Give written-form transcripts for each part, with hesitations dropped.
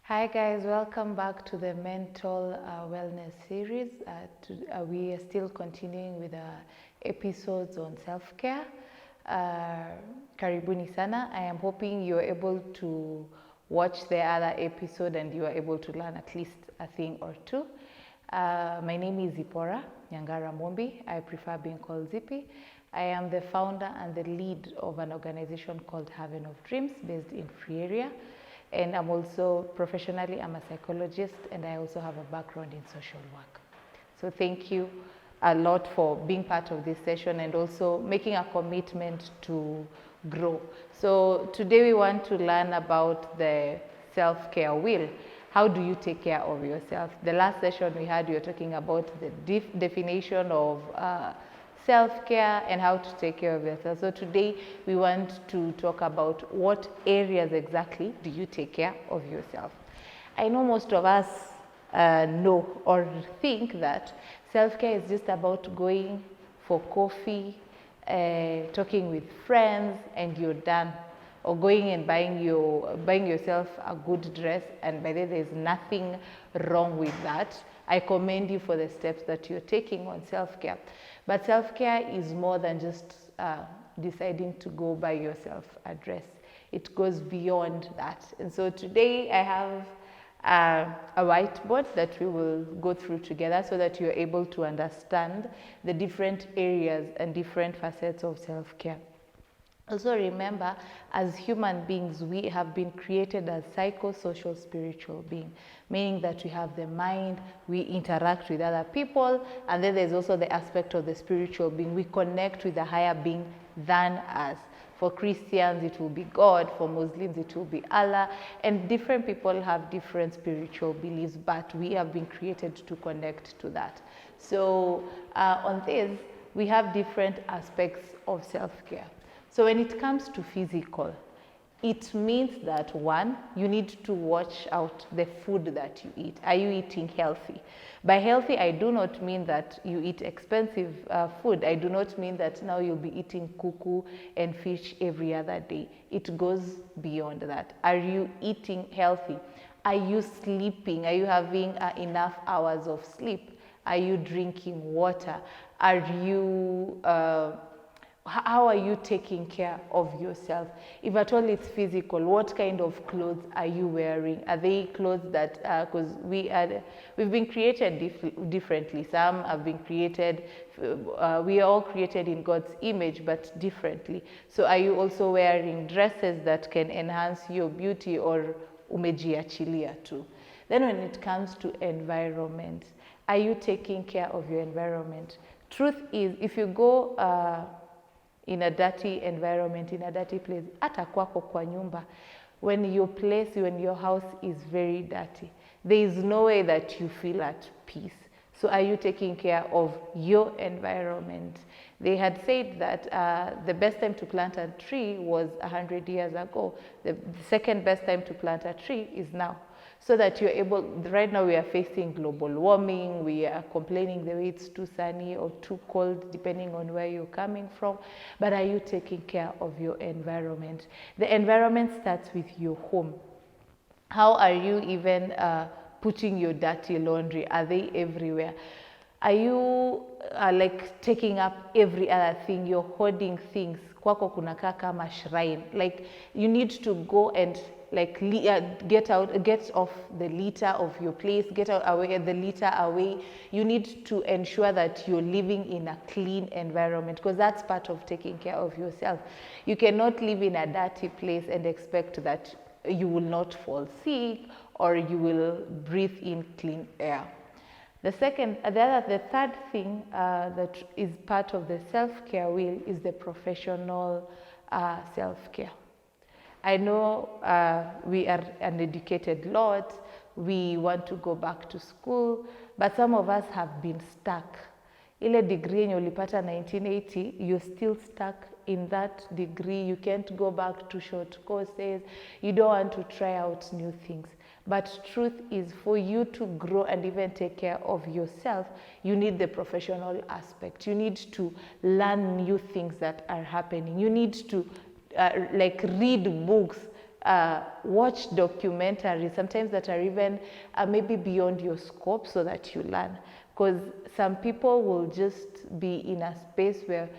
Hi guys, welcome back to the mental wellness series. We are still continuing with our episodes on self-care. Karibuni sana. I am hoping you're able to watch the other episode and you are able to learn at least a thing or two. My name is Zipporah Nyangara. I prefer being called Zippy. I am the founder and the lead of an organization called Haven of Dreams based in Free Area. And I'm also, professionally, I'm a psychologist and I also have a background in social work. So thank you a lot for being part of this session and also making a commitment to grow. So today we want to learn about the self-care wheel. How do you take care of yourself? The last session we had, we were talking about the definition of self-care and how to take care of yourself. So today we want to talk about what areas exactly do you take care of yourself. I know most of us know or think that self-care is just about going for coffee, talking with friends and you're done, or going and buying yourself a good dress, and by the way, there's nothing wrong with that. I commend you for the steps that you're taking on self-care. But self-care is more than just deciding to go buy yourself a dress. It goes beyond that. And so today I have a whiteboard that we will go through together so that you're able to understand the different areas and different facets of self-care. Also remember, as human beings, we have been created as psychosocial spiritual beings, meaning that we have the mind, we interact with other people, and then there's also the aspect of the spiritual being. We connect with a higher being than us. For Christians, it will be God. For Muslims, it will be Allah. And different people have different spiritual beliefs, but we have been created to connect to that. So on this, we have different aspects of self-care. So when it comes to physical, it means that one, you need to watch out the food that you eat. Are you eating healthy? By healthy, I do not mean that you eat expensive food. I do not mean that now you'll be eating kuku and fish every other day. It goes beyond that. Are you eating healthy? Are you sleeping? Are you having enough hours of sleep? Are you drinking water? Are you... how are you taking care of yourself? If at all it's physical, what kind of clothes are you wearing? Are they clothes that, because we've been created differently. Some have been created, we are all created in God's image, but differently. So are you also wearing dresses that can enhance your beauty, or umejiachilia too? Then when it comes to environment, are you taking care of your environment? Truth is, if you go in a dirty environment, in a dirty place, hata kwako kwa nyumba, when your house is very dirty, there is no way that you feel at peace. So are you taking care of your environment? They had said that the best time to plant a tree was 100 years ago. The second best time to plant a tree is now. So that you're able, right now we are facing global warming, we are complaining the way it's too sunny or too cold, depending on where you're coming from. But are you taking care of your environment? The environment starts with your home. How are you even putting your dirty laundry? Are they everywhere? Are you like taking up every other thing? You're hoarding things. Kwako kunakaa kama shrine. Like you need to go and like get off the litter of your place, the litter away. You need to ensure that you're living in a clean environment, because that's part of taking care of yourself. You cannot live in a dirty place and expect that you will not fall sick or you will breathe in clean air. The third thing that is part of the self-care wheel is the professional self-care. I know we are an educated lot, we want to go back to school, but some of us have been stuck. Ile degree yenye ulipata 1980, you're still stuck in that degree. You can't go back to short courses. You don't want to try out new things. But truth is, for you to grow and even take care of yourself, you need the professional aspect. You need to learn new things that are happening. You need to like read books watch documentaries, sometimes that are even maybe beyond your scope, so that you learn. Because some people will just be in a space where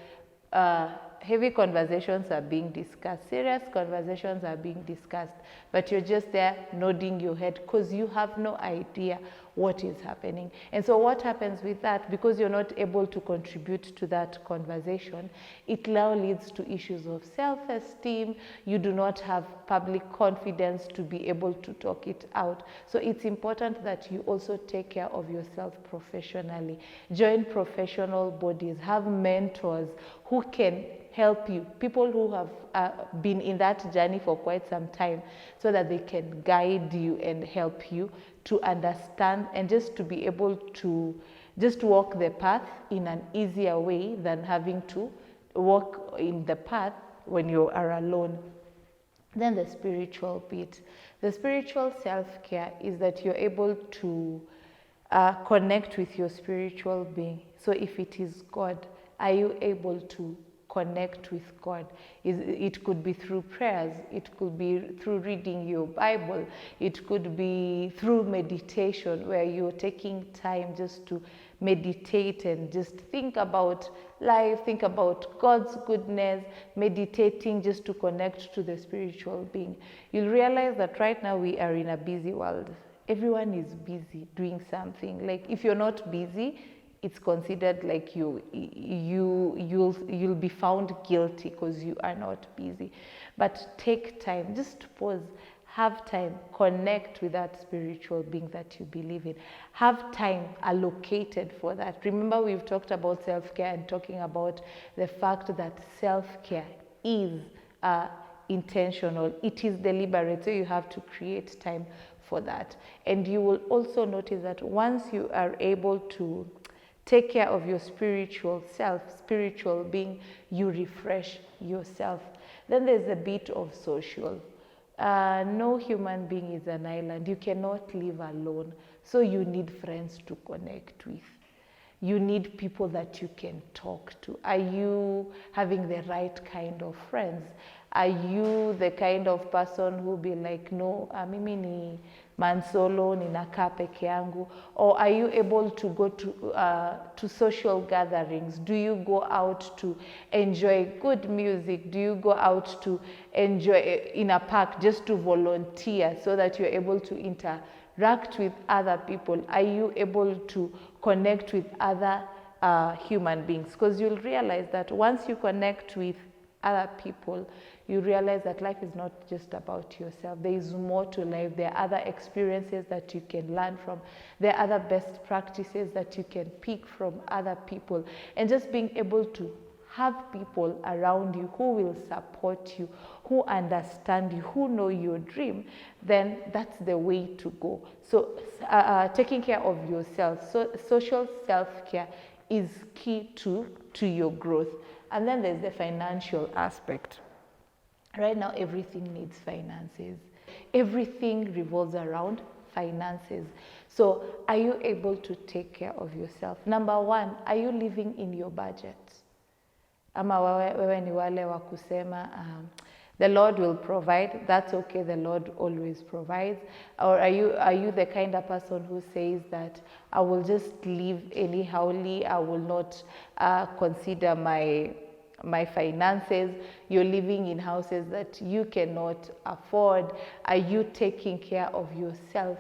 heavy conversations are being discussed, serious conversations are being discussed, but you're just there nodding your head because you have no idea what is happening. And so what happens with that, because you're not able to contribute to that conversation, it now leads to issues of self-esteem. You do not have public confidence to be able to talk it out. So it's important that you also take care of yourself professionally. Join professional bodies, have mentors who can help you, people who have been in that journey for quite some time, so that they can guide you and help you to understand and just to be able to just walk the path in an easier way than having to walk in the path when you are alone. Then the spiritual bit. The spiritual self-care is that you're able to connect with your spiritual being. So if it is God, are you able to connect with God? It could be through prayers, it could be through reading your Bible, it could be through meditation, where you're taking time just to meditate and just think about life, think about God's goodness, meditating just to connect to the spiritual being. You'll realize that right now we are in a busy world. Everyone is busy doing something. Like if you're not busy, it's considered like you'll be found guilty because you are not busy. But take time, just pause, have time, connect with that spiritual being that you believe in. Have time allocated for that. Remember, we've talked about self-care and talking about the fact that self-care is intentional. It is deliberate, so you have to create time for that. And you will also notice that once you are able to take care of your spiritual self, spiritual being, you refresh yourself. Then there's a bit of social. No human being is an island. You cannot live alone. So you need friends to connect with. You need people that you can talk to. Are you having the right kind of friends? Are you the kind of person who be like, no, mimi ni mansolo, ninakaa peke yangu? Or are you able to go to social gatherings? Do you go out to enjoy good music? Do you go out to enjoy in a park just to volunteer so that you're able to interact with other people? Are you able to connect with other human beings? Because you'll realize that once you connect with other people, you realize that life is not just about yourself. There is more to life. There are other experiences that you can learn from. There are other best practices that you can pick from other people. And just being able to have people around you who will support you, who understand you, who know your dream, then that's the way to go. So taking care of yourself, so social self-care is key to your growth. And then there's the financial aspect. Right now, everything needs finances. Everything revolves around finances. So are you able to take care of yourself? Number one, are you living in your budget? Ama wewe ni wale wa kusema, the Lord will provide. That's okay, the Lord always provides. Or are you the kind of person who says that I will just live anyhowly, I will not consider my finances? You're living in houses that you cannot afford. Are you taking care of yourself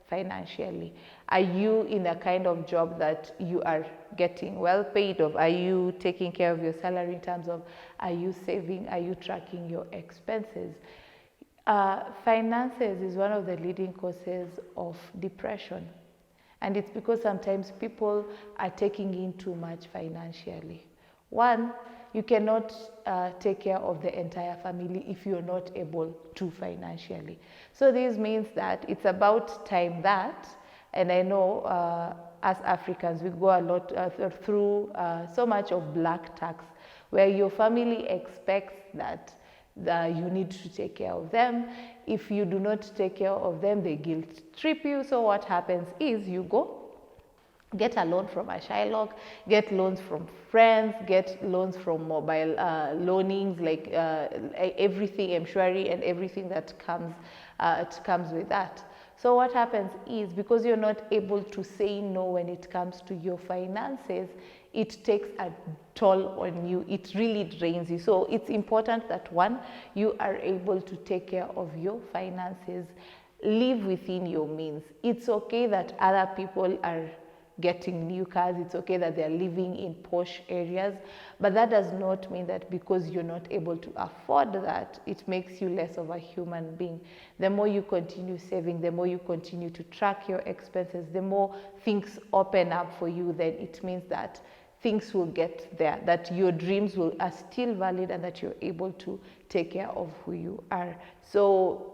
financially? Are you in a kind of job that you are getting well paid of? Are you taking care of your salary in terms of, are you saving? Are you tracking your expenses? Finances is one of the leading causes of depression. And it's because sometimes people are taking in too much financially. One, you cannot take care of the entire family if you're not able to financially. So this means that it's about time that, and I know as Africans, we go a lot through so much of black tax, where your family expects that you need to take care of them. If you do not take care of them, they guilt trip you. So what happens is you go Get a loan from a Shylock, get loans from friends, get loans from mobile loanings, like everything, M-Shwari and everything that comes with that. So what happens is, because you're not able to say no when it comes to your finances, it takes a toll on you. It really drains you. So it's important that, one, you are able to take care of your finances. Live within your means. It's okay that other people are getting new cars. It's okay that they're living in posh areas, but that does not mean that because you're not able to afford that, it makes you less of a human being. The more you continue saving, the more you continue to track your expenses, the more things open up for you, then it means that things will get there, that your dreams are still valid, and that you're able to take care of who you are. So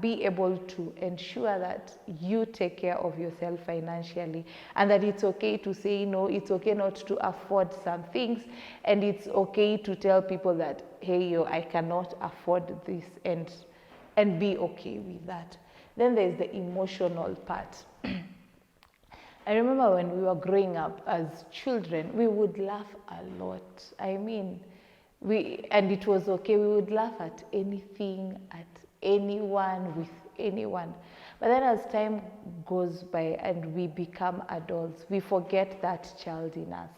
be able to ensure that you take care of yourself financially, and that it's okay to say no, it's okay not to afford some things, and it's okay to tell people that, hey, I cannot afford this, and be okay with that. Then there's the emotional part. I remember when we were growing up as children, we would laugh a lot. I mean, and it was okay. We would laugh at anything, at anyone, with anyone. But then as time goes by and we become adults, we forget that child in us.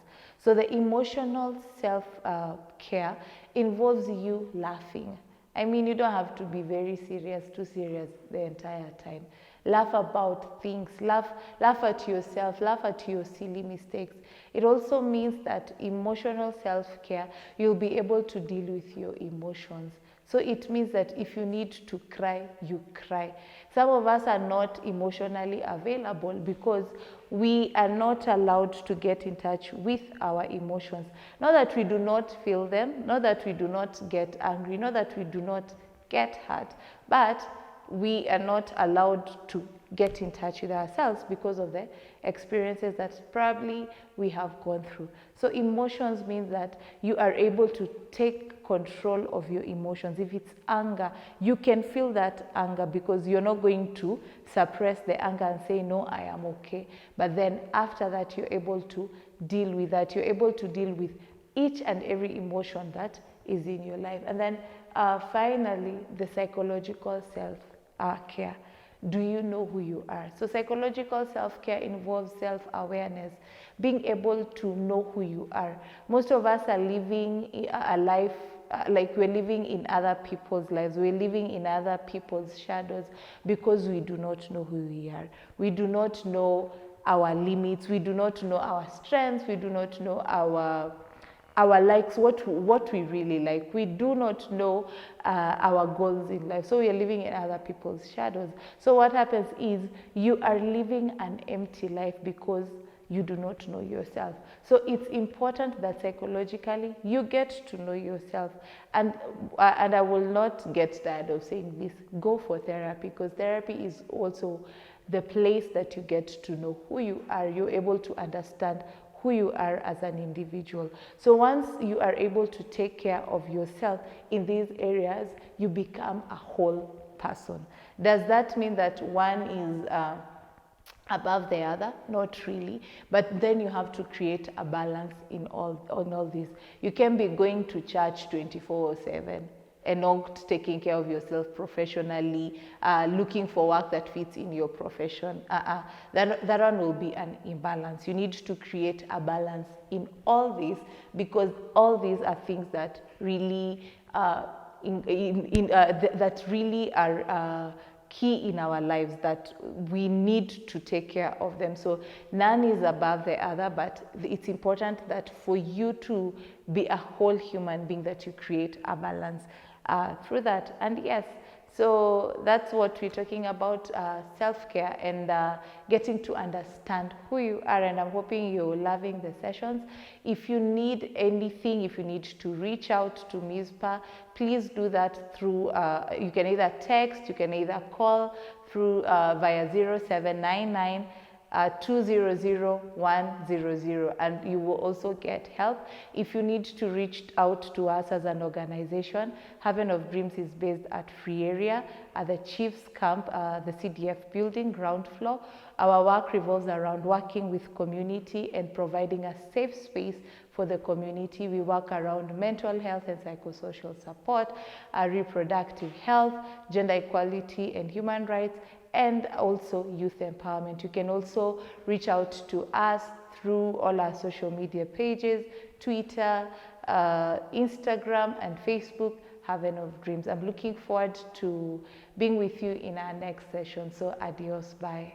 So the emotional self-care involves you laughing. I mean, you don't have to be very serious, too serious the entire time. Laugh about things, laugh at yourself, laugh at your silly mistakes. It also means that emotional self-care, you'll be able to deal with your emotions. So it means that if you need to cry, you cry. Some of us are not emotionally available because we are not allowed to get in touch with our emotions. Not that we do not feel them, not that we do not get angry, not that we do not get hurt, but we are not allowed to get in touch with ourselves because of the experiences that probably we have gone through. So emotions mean that you are able to take control of your emotions. If it's anger, you can feel that anger because you're not going to suppress the anger and say, no, I am okay. But then after that, you're able to deal with that. You're able to deal with each and every emotion that is in your life. And then finally, the psychological self-care. Do you know who you are? So psychological self-care involves self-awareness, being able to know who you are. Most of us are living a life like we're living in other people's lives. We're living in other people's shadows because we do not know who we are. We do not know our limits. We do not know our strengths. We do not know our likes, what we really like. We do not know our goals in life. So we are living in other people's shadows. So what happens is you are living an empty life because you do not know yourself. So it's important that psychologically you get to know yourself. And I will not get tired of saying this. Go for therapy, because therapy is also the place that you get to know who you are. You're able to understand who you are as an individual. So once you are able to take care of yourself in these areas, you become a whole person. Does that mean that one is above the other? Not really. But then you have to create a balance on all this. You can be going to church 24/7 and not taking care of yourself professionally, looking for work that fits in your profession. That one will be an imbalance. You need to create a balance in all this, because all these are things that really that really are key in our lives, that we need to take care of them. So none is above the other, but it's important that for you to be a whole human being, that you create a balance through that. And yes, so that's what we're talking about, self-care and getting to understand who you are. And I'm hoping you're loving the sessions. If you need anything, if you need to reach out to Mizpah, please do that through, you can either text, you can either call through via 0799 200-100, and you will also get help. If you need to reach out to us as an organization, Haven of Dreams is based at Free Area at the Chiefs Camp, the CDF building, ground floor. Our work revolves around working with community and providing a safe space for the community. We work around mental health and psychosocial support, reproductive health, gender equality and human rights, and also youth empowerment. You can also reach out to us through all our social media pages, Twitter, Instagram, and Facebook, Haven of Dreams. I'm looking forward to being with you in our next session. So adios, bye.